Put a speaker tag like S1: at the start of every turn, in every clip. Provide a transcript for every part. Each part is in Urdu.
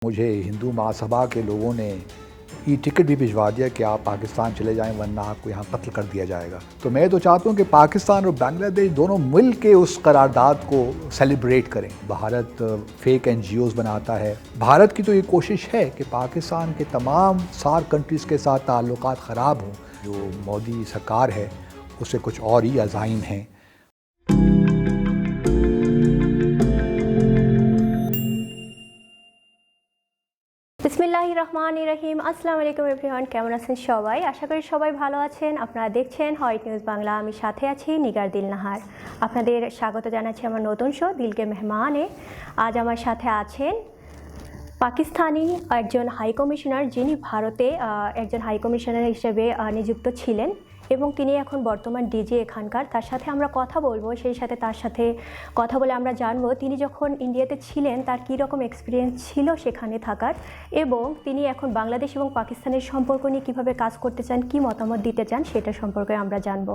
S1: مجھے ہندو مہاسبھا کے لوگوں نے ای ٹکٹ بھی بھجوا دیا کہ آپ پاکستان چلے جائیں ورنہ آپ کو یہاں قتل کر دیا جائے گا۔ تو میں تو چاہتا ہوں کہ پاکستان اور بنگلہ دیش دونوں مل کے اس قرارداد کو سیلیبریٹ کریں۔ Bharat fake N G Os بناتا ہے۔ بھارت کی تو یہ کوشش ہے کہ پاکستان کے تمام سارک کنٹریز کے ساتھ تعلقات خراب ہوں۔ جو مودی سرکار ہے اسے کچھ اور ہی عزائم ہیں۔
S2: বিসমিল্লাহিররহমানিররহিম। আসসালামু আলাইকুম এভরিওয়ান, কেমন আছেন সবাই? আশা করি সবাই ভালো আছেন। আপনারা দেখছেন হোয়াইট নিউজ বাংলা, আমি সাথে আছি নিগার দিল নাহার। আপনাদের স্বাগত জানাচ্ছি আমার নতুন শো দিলকে মেহমানে। আজ আমার সাথে আছেন পাকিস্তানি একজন হাই কমিশনার, যিনি ভারতে একজন হাই কমিশনার হিসেবে নিযুক্ত ছিলেন এবং তিনি এখন বর্তমান ডিজি এখানকার। তার সাথে আমরা কথা বলবো, সেই সাথে তার সাথে কথা বলে আমরা জানবো তিনি যখন ইন্ডিয়াতে ছিলেন তার কী রকম এক্সপিরিয়েন্স ছিল সেখানে থাকার, এবং তিনি এখন বাংলাদেশ এবং পাকিস্তানের সম্পর্ক নিয়ে কীভাবে কাজ করতে চান, কী মতামত দিতে চান, সেটা সম্পর্কে আমরা জানবো।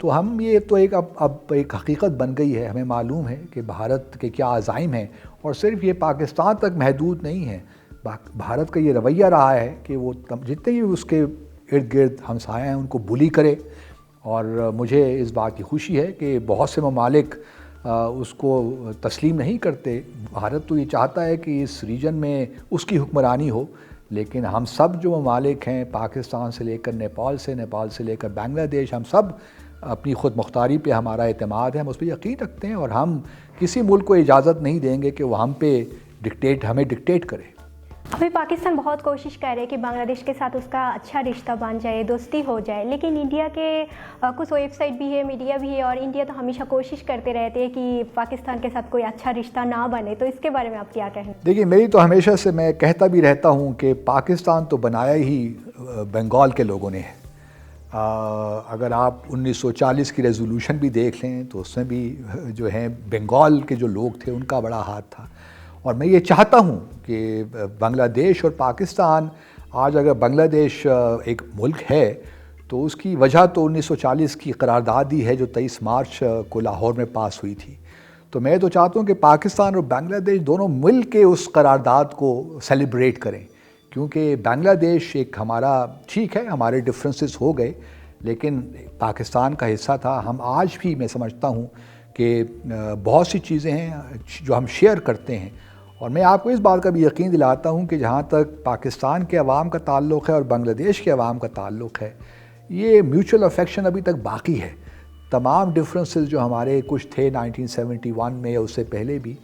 S1: تو ہم یہ تو اب ایک حقیقت بن گئی ہے، ہمیں معلوم ہے کہ بھارت کے کیا عزائم ہیں، اور صرف یہ پاکستان تک محدود نہیں ہے۔ بھارت کا یہ رویہ رہا ہے کہ وہ جتنے بھی اس کے ارد گرد ہمسائے ہیں ان کو بلی کرے، اور مجھے اس بات کی خوشی ہے کہ بہت سے ممالک اس کو تسلیم نہیں کرتے۔ بھارت تو یہ چاہتا ہے کہ اس ریجن میں اس کی حکمرانی ہو، لیکن ہم سب جو ممالک ہیں، پاکستان سے لے کر نیپال سے لے کر بنگلہ دیش، ہم سب اپنی خود مختاری پہ ہمارا اعتماد ہے، ہم اس پہ یقین رکھتے ہیں، اور ہم کسی ملک کو اجازت نہیں دیں گے کہ وہ ہمیں ڈکٹیٹ کرے۔
S2: ابھی پاکستان بہت کوشش کر رہے کہ بنگلہ دیش کے ساتھ اس کا اچھا رشتہ بن جائے، دوستی ہو جائے، لیکن انڈیا کے کچھ ویب سائٹ بھی ہے، میڈیا بھی ہے، اور انڈیا تو ہمیشہ کوشش کرتے رہتے ہیں کہ پاکستان کے ساتھ کوئی اچھا رشتہ نہ بنے، تو اس کے بارے میں آپ کیا کہیں؟
S1: دیکھیے، میری تو ہمیشہ سے، میں کہتا بھی رہتا ہوں کہ پاکستان تو بنایا ہی بنگال کے لوگوں نے ہے۔ اگر آپ 1940 کی ریزولوشن بھی دیکھ لیں تو اس میں بھی جو ہیں بنگال کے جو لوگ تھے ان کا بڑا ہاتھ تھا، اور میں یہ چاہتا ہوں کہ بنگلہ دیش اور پاکستان، آج اگر بنگلہ دیش ایک ملک ہے تو اس کی وجہ تو 1940 کی قرارداد ہی ہے جو 23 مارچ کو لاہور میں پاس ہوئی تھی۔ تو میں تو چاہتا ہوں کہ پاکستان اور بنگلہ دیش دونوں مل کے اس قرارداد کو سیلیبریٹ کریں، کیونکہ بنگلہ دیش ایک ہمارا، ٹھیک ہے ہمارے ڈفرینسز ہو گئے لیکن پاکستان کا حصہ تھا۔ ہم آج بھی، میں سمجھتا ہوں کہ بہت سی چیزیں ہیں جو ہم شیئر کرتے ہیں، اور میں آپ کو اس بات کا بھی یقین دلاتا ہوں کہ جہاں تک پاکستان کے عوام کا تعلق ہے اور بنگلہ دیش کے عوام کا تعلق ہے، یہ میوچل افیکشن ابھی تک باقی ہے۔ تمام ڈفرینسز جو ہمارے کچھ تھے 1971 میں یا اس سے پہلے بھی،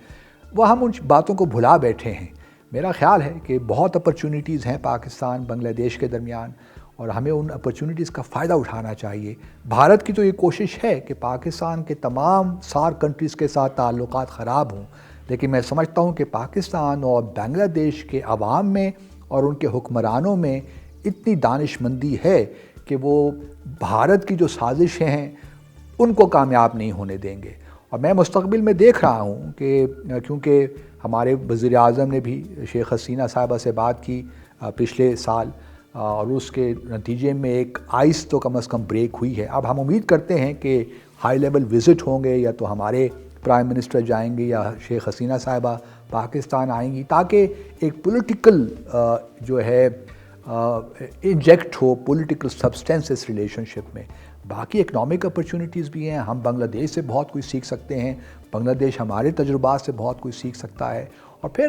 S1: وہ ہم ان باتوں کو بھلا بیٹھے ہیں۔ میرا خیال ہے کہ بہت اپرچونیٹیز ہیں پاکستان بنگلہ دیش کے درمیان، اور ہمیں ان اپرچونیٹیز کا فائدہ اٹھانا چاہیے۔ بھارت کی تو یہ کوشش ہے کہ پاکستان کے تمام سارک کنٹریز کے ساتھ تعلقات خراب ہوں، لیکن میں سمجھتا ہوں کہ پاکستان اور بنگلہ دیش کے عوام میں اور ان کے حکمرانوں میں اتنی دانش مندی ہے کہ وہ بھارت کی جو سازشیں ہیں ان کو کامیاب نہیں ہونے دیں گے۔ اور میں مستقبل میں دیکھ رہا ہوں کہ کیونکہ ہمارے وزیر اعظم نے بھی شیخ حسینہ صاحبہ سے بات کی پچھلے سال، اور اس کے نتیجے میں ایک آئس تو کم از کم بریک ہوئی ہے۔ اب ہم امید کرتے ہیں کہ ہائی لیول وزٹ ہوں گے، یا تو ہمارے پرائم منسٹر جائیں گے یا شیخ حسینہ صاحبہ پاکستان آئیں گی، تاکہ ایک پولیٹیکل جو ہے انجیکٹ ہو، پولیٹیکل سبسٹینس اس ریلیشن شپ میں۔ باقی اکنامک اپرچونیٹیز بھی ہیں، ہم بنگلہ دیش سے بہت کچھ سیکھ سکتے ہیں، بنگلہ دیش ہمارے تجربات سے بہت کچھ سیکھ سکتا ہے، اور پھر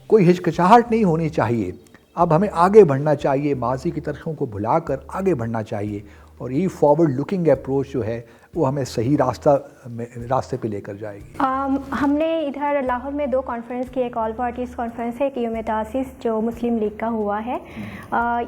S1: کوئی ہچکچاہٹ نہیں ہونی چاہیے۔ اب ہمیں آگے بڑھنا چاہیے، ماضی کی تاریخوں کو بھلا کر آگے بڑھنا چاہیے، اور یہ فارورڈ لکنگ اپروچ جو ہے وہ ہمیں صحیح راستے پہ لے کر جائے گی۔
S2: ہم نے ادھر لاہور میں 2 کانفرنس کی، ایک آل پارٹیز کانفرنس ہے، ایک یوم تاسیس جو مسلم لیگ کا ہوا ہے،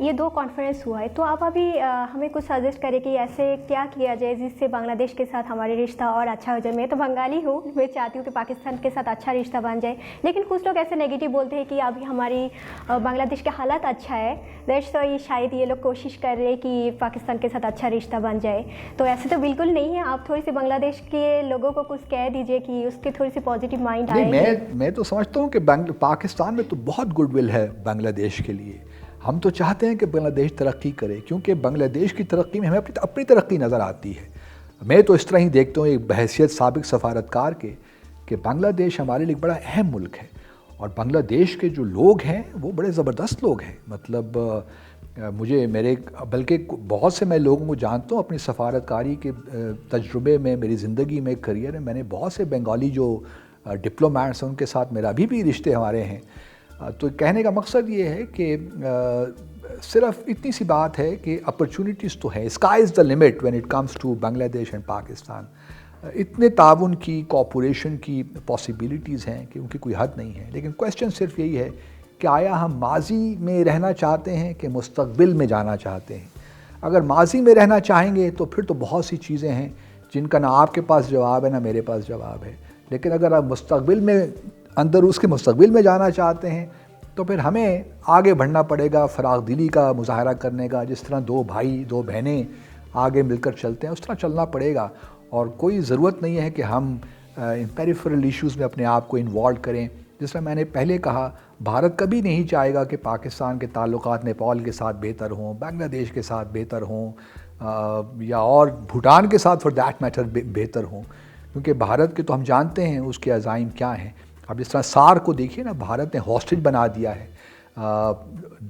S2: یہ 2 کانفرنس ہوا ہے۔ تو آپ ابھی ہمیں کچھ سجیسٹ کریں کہ ایسے کیا کیا جائے جس سے بنگلہ دیش کے ساتھ ہمارے رشتہ اور اچھا ہو جائے۔ میں تو بنگالی ہوں، میں چاہتی ہوں کہ پاکستان کے ساتھ اچھا رشتہ بن جائے، لیکن کچھ لوگ ایسے نیگیٹو بولتے ہیں کہ ابھی ہماری بنگلہ دیش کا حالت اچھا ہے، دیٹس وائی شاید یہ لوگ کوشش کر رہے ہیں کہ پاکستان کے ساتھ اچھا رشتہ بن جائے۔ تو ایسے تو بالکل نہیں ہے، آپ تھوڑی سی بنگلہ دیش کے لوگوں کو کچھ کہہ دیجئے کہ اس کے تھوڑی سی پازیٹیو مائنڈ آئے۔
S1: میں تو سمجھتا ہوں کہ پاکستان میں تو بہت گڈ ول ہے بنگلہ دیش کے لیے۔ ہم تو چاہتے ہیں کہ بنگلہ دیش ترقی کرے، کیونکہ بنگلہ دیش کی ترقی میں ہمیں اپنی ترقی نظر آتی ہے۔ میں تو اس طرح ہی دیکھتا ہوں، ایک بحیثیت سابق سفارتکار کے، کہ بنگلہ دیش ہمارے لیے بڑا اہم ملک ہے، اور بنگلہ دیش کے جو لوگ ہیں وہ بڑے زبردست لوگ ہیں۔ مطلب بلکہ بہت سے میں لوگوں کو جانتا ہوں اپنی سفارتکاری کے تجربے میں، میری زندگی میں، کریئر میں، میں نے بہت سے بنگالی جو ڈپلومیٹس ہیں ان کے ساتھ میرا ابھی بھی رشتے ہمارے ہیں۔ تو کہنے کا مقصد یہ ہے کہ صرف اتنی سی بات ہے کہ اپرچونیٹیز تو ہیں، sky is the limit when it comes to Bangladesh and Pakistan. اتنے تعاون کی، کوآپریشن کی پاسبلٹیز ہیں کہ ان کی کوئی حد نہیں ہے، لیکن کویسچن صرف یہی ہے کہ آیا ہم ماضی میں رہنا چاہتے ہیں کہ مستقبل میں جانا چاہتے ہیں؟ اگر ماضی میں رہنا چاہیں گے تو پھر تو بہت سی چیزیں ہیں جن کا نہ آپ کے پاس جواب ہے نہ میرے پاس جواب ہے، لیکن اگر آپ مستقبل میں، اس کے مستقبل میں جانا چاہتے ہیں تو پھر ہمیں آگے بڑھنا پڑے گا، فراغ دلی کا مظاہرہ کرنے کا، جس طرح 2 بھائی 2 بہنیں آگے مل کر چلتے ہیں اس طرح چلنا پڑے گا، اور کوئی ضرورت نہیں ہے کہ ہم پیریفرل ایشوز میں اپنے آپ کو انوالو کریں۔ جس طرح میں نے پہلے کہا، بھارت کبھی نہیں چاہے گا کہ پاکستان کے تعلقات نیپال کے ساتھ بہتر ہوں، بنگلہ دیش کے ساتھ بہتر ہوں، یا اور بھوٹان کے ساتھ فار دیٹ میٹر بہتر ہوں، کیونکہ بھارت کے تو ہم جانتے ہیں اس کے عزائم کیا ہیں. اب جس طرح سار کو دیکھیے نا، بھارت نے ہاسٹیج بنا دیا ہے.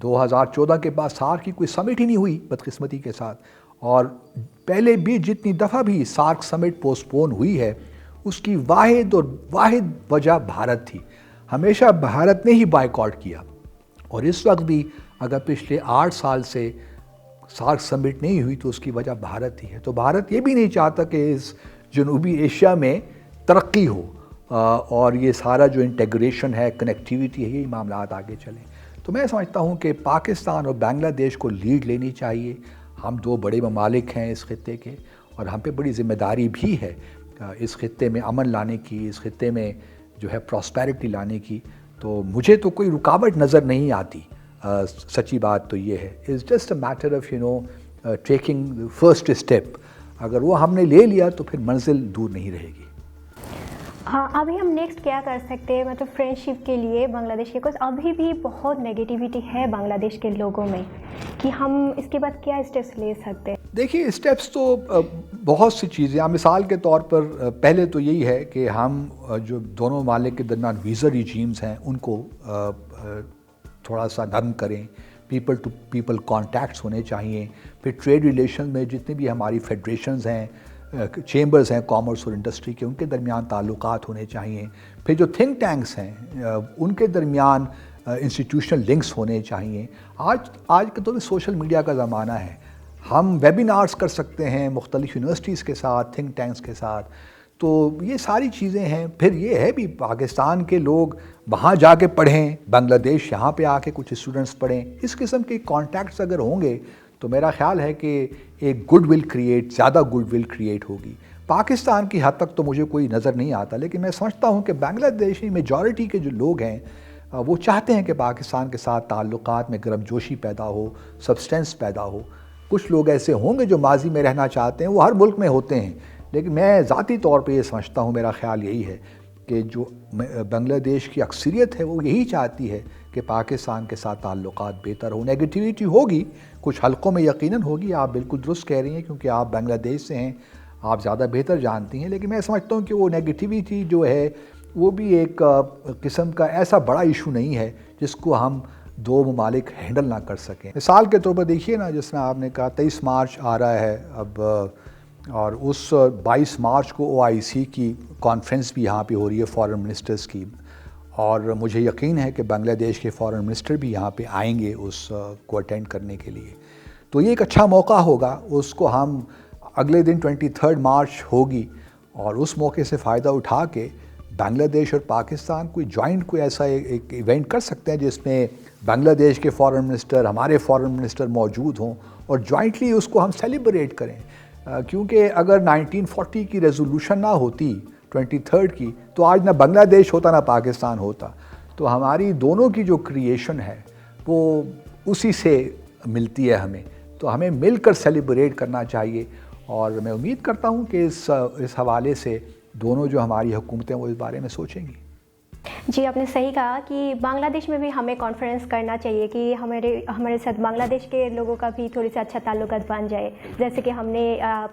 S1: 2014 کے بعد سار کی کوئی سمٹ ہی نہیں ہوئی بدقسمتی کے ساتھ، اور پہلے بھی جتنی دفعہ بھی سارک سمٹ پوسٹ پون ہوئی ہے اس کی واحد وجہ بھارت تھی. ہمیشہ بھارت نے ہی بائیکاٹ کیا، اور اس وقت بھی اگر پچھلے 8 سال سے سارک سمٹ نہیں ہوئی تو اس کی وجہ بھارت ہی ہے. تو بھارت یہ بھی نہیں چاہتا کہ اس جنوبی ایشیا میں ترقی ہو اور یہ سارا جو انٹیگریشن ہے، کنیکٹیویٹی ہے، یہی معاملات آگے چلیں. تو میں سمجھتا ہوں کہ پاکستان اور بنگلہ دیش کو لیڈ لینی چاہیے. ہم 2 بڑے ممالک ہیں اس خطے کے، اور ہم پہ بڑی ذمہ داری بھی ہے اس خطے میں امن لانے کی، اس خطے میں جو ہے پراسپیرٹی لانے کی. تو مجھے تو کوئی رکاوٹ نظر نہیں آتی. سچی بات تو یہ ہے، it's just a matter of taking first step. اگر وہ ہم نے لے لیا تو پھر منزل دور نہیں رہے گی.
S2: ہاں، ابھی ہم نیکسٹ کیا کر سکتے ہیں مطلب فرینڈ شپ کے لیے بنگلہ دیش کے؟ کچھ ابھی بھی بہت نگیٹیوٹی ہے بنگلہ دیش کے لوگوں میں، کہ ہم اس کے بعد کیا اسٹیپس لے سکتے ہیں؟
S1: دیکھیے اسٹیپس تو بہت سی چیزیں ہیں. مثال کے طور پر پہلے تو یہی ہے کہ ہم جو دونوں ممالک کے درمیان ویزا ریجیمز ہیں ان کو تھوڑا سا نرم کریں. پیپل ٹو پیپل کانٹیکٹس ہونے چاہیے. پھر ٹریڈ ریلیشن میں جتنے بھی ہماری فیڈریشنز ہیں، چیمبرز ہیں کامرس اور انڈسٹری کے، ان کے درمیان تعلقات ہونے چاہیے. پھر جو تھنک ٹینکس ہیں ان کے درمیان انسٹیٹیوشنل لنکس ہونے چاہیے. آج کا تو سوشل میڈیا کا زمانہ ہے، ہم ویبینارز کر سکتے ہیں مختلف یونیورسٹیز کے ساتھ، تھنک ٹینکس کے ساتھ. تو یہ ساری چیزیں ہیں. پھر یہ ہے بھی پاکستان کے لوگ وہاں جا کے پڑھیں، بنگلہ دیش یہاں پہ آ کے کچھ اسٹوڈنٹس پڑھیں. اس قسم کے کانٹیکٹس اگر ہوں گے تو میرا خیال ہے کہ ایک زیادہ گڈ ول کریٹ ہوگی. پاکستان کی حد تک تو مجھے کوئی نظر نہیں آتا، لیکن میں سمجھتا ہوں کہ بنگلہ دیشی میجورٹی کے جو لوگ ہیں وہ چاہتے ہیں کہ پاکستان کے ساتھ تعلقات میں گرم جوشی پیدا ہو، سبسٹینس پیدا ہو. کچھ لوگ ایسے ہوں گے جو ماضی میں رہنا چاہتے ہیں، وہ ہر ملک میں ہوتے ہیں، لیکن میں ذاتی طور پہ یہ سمجھتا ہوں، میرا خیال یہی ہے کہ جو بنگلہ دیش کی اکثریت ہے وہ یہی چاہتی ہے کہ پاکستان کے ساتھ تعلقات بہتر ہوں. نیگیٹیوٹی ہوگی کچھ حلقوں میں، یقیناً ہوگی، آپ بالکل درست کہہ رہی ہیں کیونکہ آپ بنگلہ دیش سے ہیں، آپ زیادہ بہتر جانتی ہیں. لیکن میں سمجھتا ہوں کہ وہ نیگیٹیوٹی جو ہے وہ بھی ایک قسم کا ایسا بڑا ایشو نہیں ہے جس کو ہم 2 ممالک ہینڈل نہ کر سکیں. مثال کے طور پر دیکھیے نا، جس طرح آپ نے کہا 23 مارچ آ رہا ہے اب، اور اس 22 مارچ کو OIC کی کانفرنس بھی یہاں پہ ہو رہی ہے فارن منسٹرز کی، اور مجھے یقین ہے کہ بنگلہ دیش کے فارن منسٹر بھی یہاں پہ آئیں گے اس کو اٹینڈ کرنے کے لیے. تو یہ ایک اچھا موقع ہوگا. اس کو ہم اگلے دن 23 مارچ ہوگی، اور اس موقع سے فائدہ اٹھا کے بنگلہ دیش اور پاکستان کوئی ایسا ایک ایونٹ کر سکتے ہیں جس میں بنگلہ دیش کے فارن منسٹر، ہمارے فارن منسٹر موجود ہوں، اور جوائنٹلی اس کو ہم سیلیبریٹ کریں. کیونکہ اگر 1940 کی ریزولوشن نہ ہوتی 23 کی تو آج نہ بنگلہ دیش ہوتا نہ پاکستان ہوتا. تو ہماری دونوں کی جو کریشن ہے وہ اسی سے ملتی ہے ہمیں، تو ہمیں مل کر سیلیبریٹ کرنا چاہیے. اور میں امید کرتا ہوں کہ اس حوالے سے دونوں جو ہماری حکومتیں وہ اس بارے میں سوچیں گی.
S2: جی، آپ نے صحیح کہا کہ بنگلہ دیش میں بھی ہمیں کانفرنس کرنا چاہیے کہ ہمارے ساتھ بنگلہ دیش کے لوگوں کا بھی تھوڑی سی اچھا تعلقات بن جائے، جیسے کہ ہم نے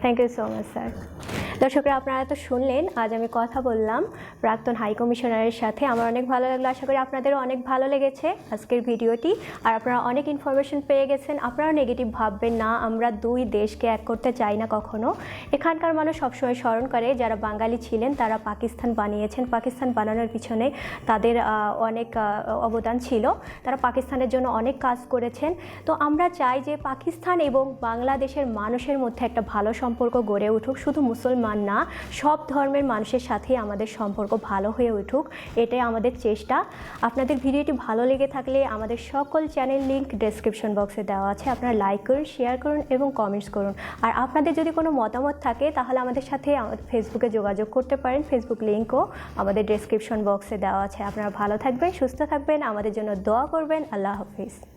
S2: thank you so much sir. দর্শকরা, আপনারা তো শুনলেন, আজ আমি কথা বললাম প্রাক্তন হাই কমিশনারের সাথে. আমার অনেক ভালো লাগলো, আশা করি আপনাদেরও অনেক ভালো লেগেছে আজকের ভিডিওটি, আর আপনারা অনেক ইনফরমেশন পেয়ে গেছেন. আপনারা নেগেটিভ ভাববেন না, আমরা 2 দেশকে এক করতে চাই না কখনো. এখানকার মানুষ সবসময় স্মরণ করে যারা বাঙালি ছিলেন তারা পাকিস্তান বানিয়েছেন, পাকিস্তান বানানোর পিছনে তাদের অনেক অবদান ছিল, তারা পাকিস্তানের জন্য অনেক কাজ করেছেন. তো আমরা চাই যে পাকিস্তান এবং বাংলাদেশের মানুষের মধ্যে একটা ভালো সম্পর্ক গড়ে উঠুক. শুধু মুসলমান না, সব ধর্মের মানুষের সাথেই আমাদের সম্পর্ক ভালো হয়ে উঠুক, এটাই আমাদের চেষ্টা. আপনাদের ভিডিওটি ভালো লেগে থাকলে আমাদের সকল চ্যানেল লিঙ্ক ডেসক্রিপশন বক্সে দেওয়া আছে, আপনারা লাইক করুন, শেয়ার করুন এবং কমেন্টস করুন. আর আপনাদের যদি কোনো মতামত থাকে তাহলে আমাদের সাথে ফেসবুকে যোগাযোগ করতে পারেন, ফেসবুক লিঙ্কও আমাদের ডেসক্রিপশন বক্সে দেওয়া আছে. আপনারা ভালো থাকবেন, সুস্থ থাকবেন, আমাদের জন্য দোয়া করবেন. আল্লাহ হাফিজ.